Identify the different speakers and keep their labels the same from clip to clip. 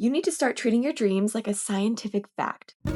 Speaker 1: You need to start treating your dreams like a scientific fact. Hi,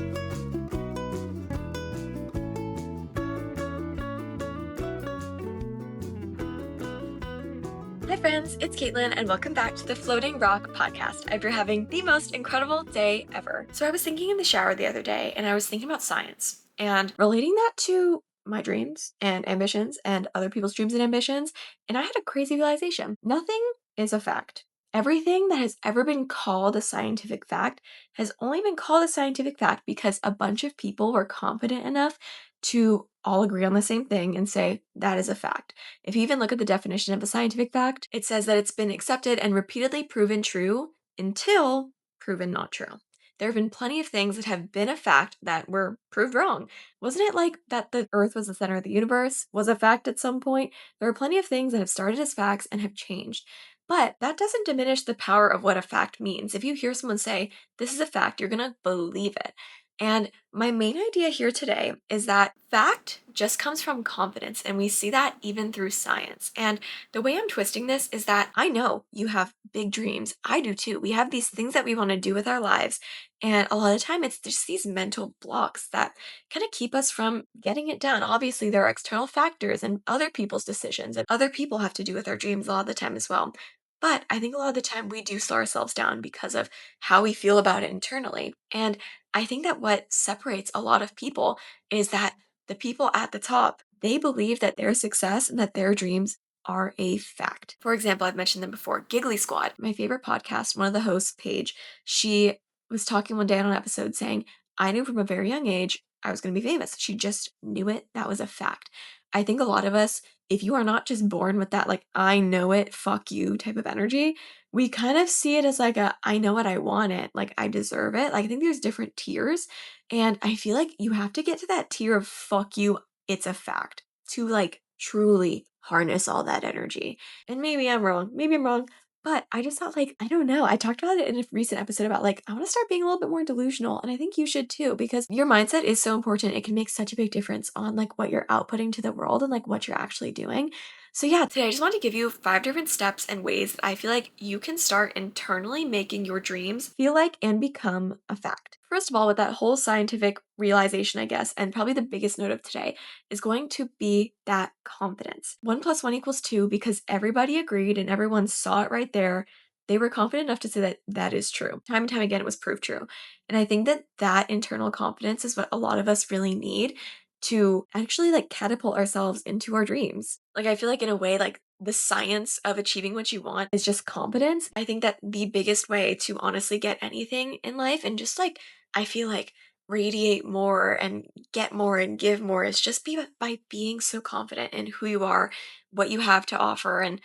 Speaker 1: friends, it's Caitlin, and welcome back to the Floating Rock podcast. I hope you're having the most incredible day ever. So, I was thinking in the shower the other day, and I was thinking about science and relating that to my dreams and ambitions and other people's dreams and ambitions. And I had a crazy realization nothing is a fact. Everything that has ever been called a scientific fact has only been called a scientific fact because a bunch of people were confident enough to all agree on the same thing and say that is a fact. If you even look at the definition of a scientific fact, it says that it's been accepted and repeatedly proven true until proven not true. There have been plenty of things that have been a fact that were proved wrong. Wasn't it like that the earth was the center of the universe was a fact at some point? There are plenty of things that have started as facts and have changed. But that doesn't diminish the power of what a fact means. If you hear someone say, this is a fact, you're going to believe it. And my main idea here today is that fact just comes from confidence, and we see that even through science. And the way I'm twisting this is that I know you have big dreams. I do too. We have these things that we want to do with our lives. And a lot of time it's just these mental blocks that kind of keep us from getting it done. Obviously, there are external factors and other people's decisions, and other people have to do with our dreams a lot of the time as well. But I think a lot of the time we do slow ourselves down because of how we feel about it internally. And I think that what separates a lot of people is that the people at the top, they believe that their success and that their dreams are a fact. For example, I've mentioned them before. Giggly Squad, my favorite podcast, one of the hosts, Paige, she was talking one day on an episode saying, I knew from a very young age I was going to be famous. She just knew it. That was a fact. I think a lot of us, if you are not just born with that, like, I know it, fuck you type of energy, we kind of see it as like a, I know what I want it, like I deserve it. Like I think there's different tiers. And I feel like you have to get to that tier of fuck you, it's a fact to like truly harness all that energy. And maybe I'm wrong, but I just thought like, I don't know. I talked about it in a recent episode about like, I want to start being a little bit more delusional. And I think you should too, because your mindset is so important. It can make such a big difference on like what you're outputting to the world and like what you're actually doing. So yeah, today I just want to give you 5 different steps and ways that I feel like you can start internally making your dreams feel like and become a fact. First of all, with that whole scientific realization, I guess, and probably the biggest note of today is going to be that confidence. 1 + 1 = 2 because everybody agreed and everyone saw it right there. They were confident enough to say that that is true. Time and time again, it was proved true. And I think that that internal confidence is what a lot of us really need to actually like catapult ourselves into our dreams. Like I feel like in a way like the science of achieving what you want is just competence. I think that the biggest way to honestly get anything in life and just like I feel like radiate more and get more and give more is just be by being so confident in who you are, what you have to offer and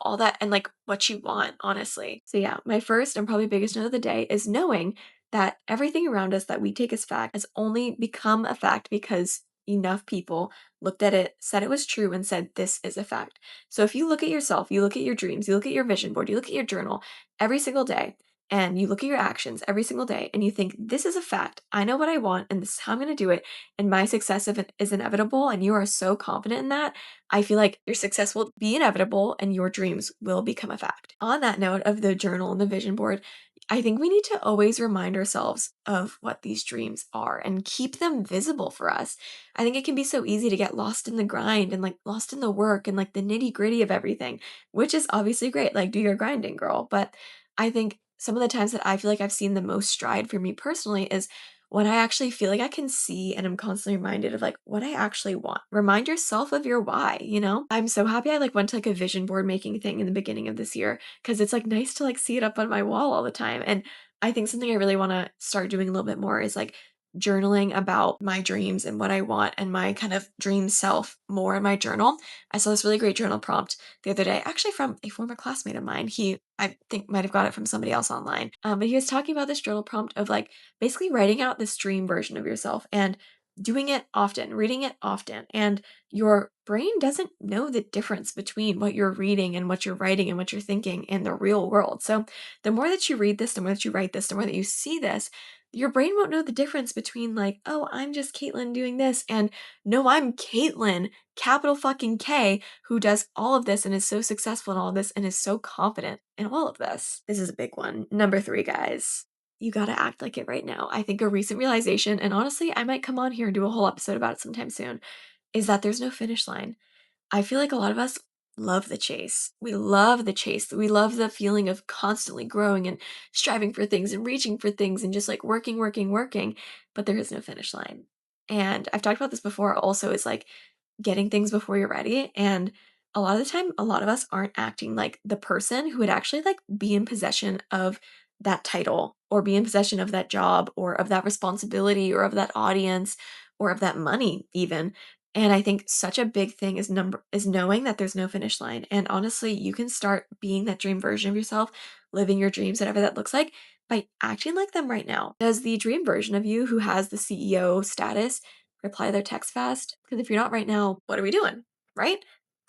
Speaker 1: all that and like what you want, honestly. So yeah, my first and probably biggest note of the day is knowing that everything around us that we take as fact has only become a fact because enough people looked at it, said it was true, and said, this is a fact. So if you look at yourself, you look at your dreams, you look at your vision board, you look at your journal every single day, and you look at your actions every single day, and you think, this is a fact. I know what I want, and this is how I'm going to do it, and my success is inevitable, and you are so confident in that, I feel like your success will be inevitable, and your dreams will become a fact. On that note of the journal and the vision board, I think we need to always remind ourselves of what these dreams are and keep them visible for us. I think it can be so easy to get lost in the grind and like lost in the work and like the nitty gritty of everything, which is obviously great. Like, do your grinding, girl. But I think some of the times that I feel like I've seen the most stride for me personally is when I actually feel like I can see and I'm constantly reminded of like what I actually want. Remind yourself of your why. I'm so happy I like went to like a vision board making thing in the beginning of this year because it's like nice to like see it up on my wall all the time. And I think something I really want to start doing a little bit more is like journaling about my dreams and what I want and my kind of dream self more in my journal. I saw this really great journal prompt the other day, actually from a former classmate of mine. I think, might have got it from somebody else online. But he was talking about this journal prompt of like basically writing out this dream version of yourself. And doing it often, reading it often, and your brain doesn't know the difference between what you're reading and what you're writing and what you're thinking in the real world. So, the more that you read this, the more that you write this, the more that you see this, your brain won't know the difference between like, oh, I'm just Caitlin doing this, and no, I'm Caitlin, capital fucking K, who does all of this and is so successful in all of this and is so confident in all of this. This is a big one. Number three, guys. You gotta act like it right now. I think a recent realization, and honestly, I might come on here and do a whole episode about it sometime soon, is that there's no finish line. I feel like a lot of us love the chase. We love the chase. We love the feeling of constantly growing and striving for things and reaching for things and just like working, working, working, but there is no finish line. And I've talked about this before also, is like getting things before you're ready. And a lot of the time, a lot of us aren't acting like the person who would actually like be in possession of that title or be in possession of that job or of that responsibility or of that audience or of that money even. And I think such a big thing is knowing that there's no finish line. And honestly, you can start being that dream version of yourself, living your dreams, whatever that looks like, by acting like them right now. Does the dream version of you who has the CEO status reply their text fast? Because if you're not right now, what are we doing? Right?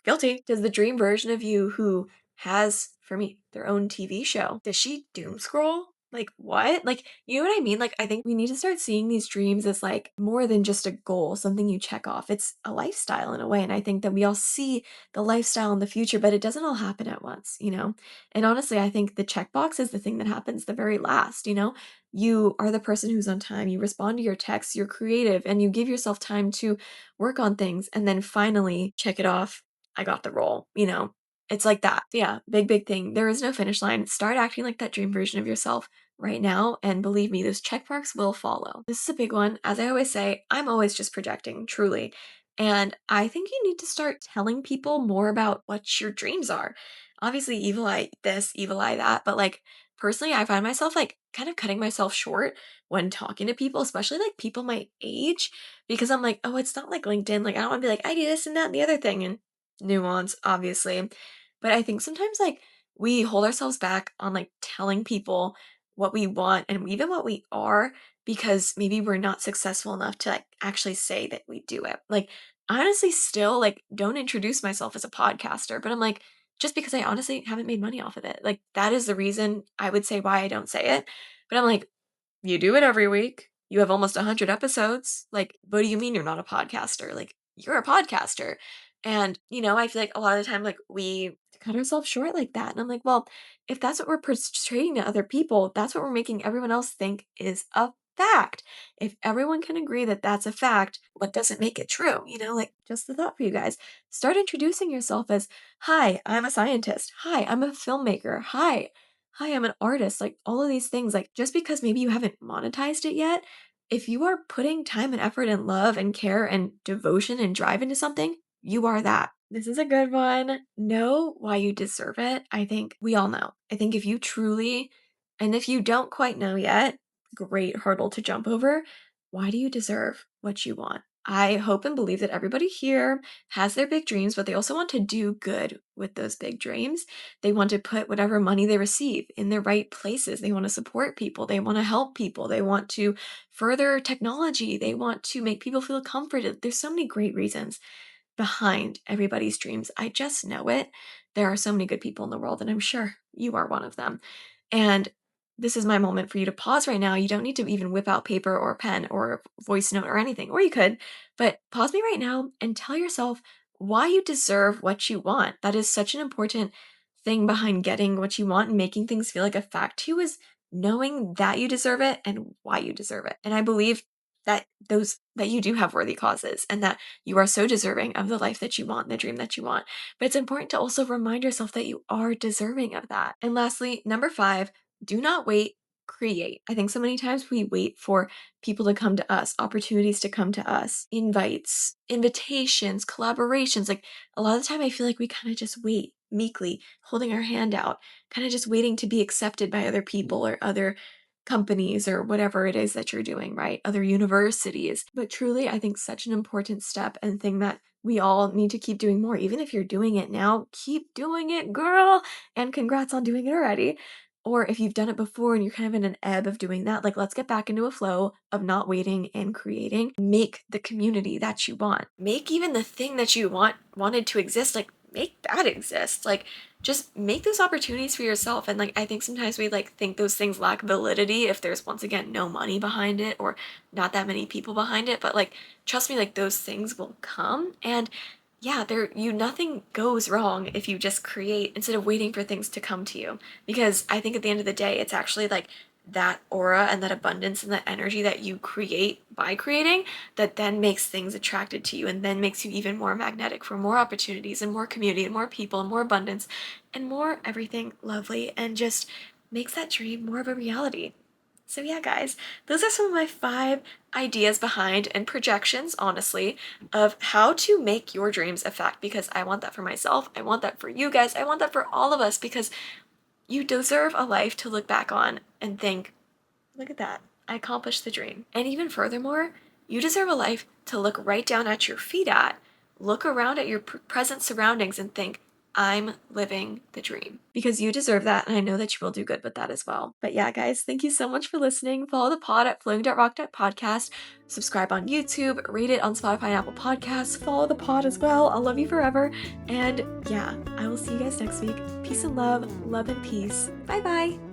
Speaker 1: Guilty. Does the dream version of you who has, for me, their own TV show, does she doom scroll? Like, what? Like, you know what I mean? Like, I think we need to start seeing these dreams as like more than just a goal, something you check off. It's a lifestyle in a way. And I think that we all see the lifestyle in the future, but it doesn't all happen at once, you know? And honestly, I think the checkbox is the thing that happens the very last, you know? You are the person who's on time, you respond to your texts, you're creative, and you give yourself time to work on things. And then finally check it off. I got the role, you know? It's like that. Yeah, big, big thing. There is no finish line. Start acting like that dream version of yourself right now, and believe me, those check marks will follow. This is a big one. As I always say, I'm always just projecting, truly. And I think you need to start telling people more about what your dreams are. Obviously, evil eye this, evil eye that, but like personally, I find myself like kind of cutting myself short when talking to people, especially like people my age, because I'm like, oh, it's not like LinkedIn. Like, I don't want to be like, I do this and that and the other thing, and nuance, obviously. But I think sometimes like we hold ourselves back on like telling people what we want and even what we are because maybe we're not successful enough to like actually say that we do it. Like I honestly still like don't introduce myself as a podcaster, but I'm like just because I honestly haven't made money off of it. Like that is the reason I would say why I don't say it. But I'm like you do it every week. You have almost 100 episodes. Like, what do you mean you're not a podcaster? Like, you're a podcaster. And, you know, I feel like a lot of the time, like, we cut ourselves short like that. And I'm like, well, if that's what we're portraying to other people, that's what we're making everyone else think is a fact. If everyone can agree that that's a fact, what doesn't make it true? You know, like, just the thought for you guys. Start introducing yourself as, hi, I'm a scientist. Hi, I'm a filmmaker. Hi, I'm an artist, like all of these things, like just because maybe you haven't monetized it yet, if you are putting time and effort and love and care and devotion and drive into something, you are that. This is a good one. Know why you deserve it. I think we all know. I think if you truly, and if you don't quite know yet, great hurdle to jump over. Why do you deserve what you want? I hope and believe that everybody here has their big dreams, but they also want to do good with those big dreams. They want to put whatever money they receive in the right places. They want to support people. They want to help people. They want to further technology. They want to make people feel comforted. There's so many great reasons behind everybody's dreams. I just know it. There are so many good people in the world, and I'm sure you are one of them. And this is my moment for you to pause right now. You don't need to even whip out paper or pen or voice note or anything, or you could, but pause me right now and tell yourself why you deserve what you want. That is such an important thing behind getting what you want and making things feel like a fact to you is knowing that you deserve it and why you deserve it. And I believe that you do have worthy causes and that you are so deserving of the life that you want, the dream that you want. But it's important to also remind yourself that you are deserving of that. And lastly, number 5, do not wait, create. I think so many times we wait for people to come to us, opportunities to come to us, invites, invitations, collaborations. Like a lot of the time, I feel like we kind of just wait meekly, holding our hand out, kind of just waiting to be accepted by other people or other companies or whatever it is that you're doing, right? Other universities. But truly, I think such an important step and thing that we all need to keep doing more. Even if you're doing it now, keep doing it, girl. And congrats on doing it already. Or if you've done it before and you're kind of in an ebb of doing that, like let's get back into a flow of not waiting and creating. Make the community that you want. Make even the thing that you wanted to exist, like make that exist. Like just make those opportunities for yourself. And like I think sometimes we like think those things lack validity if there's once again no money behind it or not that many people behind it. But like trust me, like those things will come. And yeah, nothing goes wrong if you just create instead of waiting for things to come to you. Because I think at the end of the day, it's actually like that aura and that abundance and that energy that you create by creating that then makes things attracted to you and then makes you even more magnetic for more opportunities and more community and more people and more abundance and more everything lovely and just makes that dream more of a reality. So yeah, guys, those are some of my 5 ideas behind and projections, honestly, of how to make your dreams a fact because I want that for myself. I want that for you guys. I want that for all of us because you deserve a life to look back on and think, look at that, I accomplished the dream. And even furthermore, you deserve a life to look right down at your feet at, look around at your present surroundings and think, I'm living the dream. Because you deserve that, and I know that you will do good with that as well. But yeah, guys, thank you so much for listening. Follow the pod at flowing.rock.podcast. Subscribe on YouTube, rate it on Spotify and Apple Podcasts. Follow the pod as well. I'll love you forever. And yeah, I will see you guys next week. Peace and love and peace. Bye-bye.